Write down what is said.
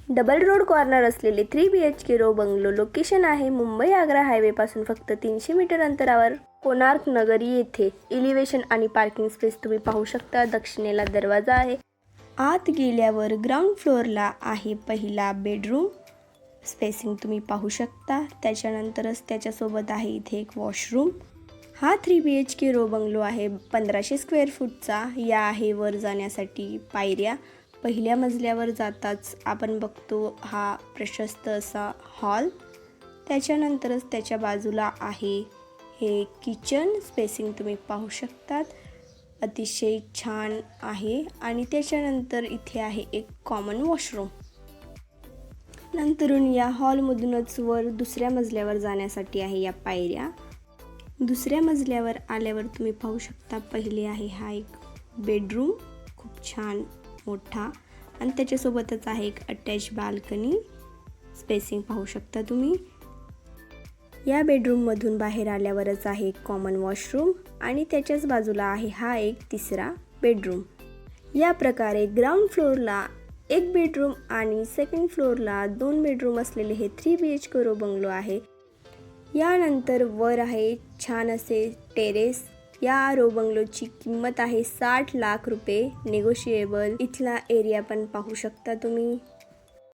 Double road corner असलेले 3 BHK row bungalow location आहे मुंबई आग्रा हायवेपासून फक्त 300 मीटर अंतरावर कोणार्क नगर येथे. एलिव्हेशन आणि पार्किंग स्पेस तुम्ही पाहू शकता. दक्षिणेला दरवाजा आहे. आत गेल्यावर ग्राउंड फ्लोअरला आहे पहिला बेडरूम. स्पेसिंग तुम्ही पाहू शकता. त्याच्यानंतरच त्याच्यासोबत आहे इथे एक वॉशरूम. हा 3 BHK रो बंगलो आहे 1500 स्क्वेअर फूटचा. या आहे वर जाण्यासाठी पायऱ्या. पहिल्या मजल्यावर जाताच आपण बघतो हा प्रशस्त असा हॉल. त्याच्यानंतरच त्याच्या बाजूला आहे हे किचन. स्पेसिंग तुम्ही पाहू शकतात. अतिशय छान आहे. आणि त्याच्यानंतर इथे आहे एक कॉमन वॉशरूम. नंतरून या हॉलमधूनच वर दुसऱ्या मजल्यावर जाण्यासाठी आहे या पायऱ्या. दुसऱ्या मजल्यावर आल्यावर तुम्ही पाहू शकता पहिले आहे हा एक बेडरूम खूप छान मोठा आणि त्याच्यासोबतच आहे एक अटॅच बाल्कनी. स्पेसिंग पाहू शकता तुम्ही. या बेडरूममधून बाहेर आल्यावरच आहे एक कॉमन वॉशरूम आणि त्याच्याच बाजूला आहे हा एक तिसरा बेडरूम. या प्रकारे ग्राउंड फ्लोअरला एक बेडरूम आणि सेकंड फ्लोअरला 2 बेडरूम असलेले हे 3 BHK रो बंगलो आहे. यानंतर वर आहे छान असे टेरेस. या रो बंगलोची किंमत आहे 60 लाख रुपये, नेगोशिएबल. इथला एरिया पण पाहू शकता तुम्ही.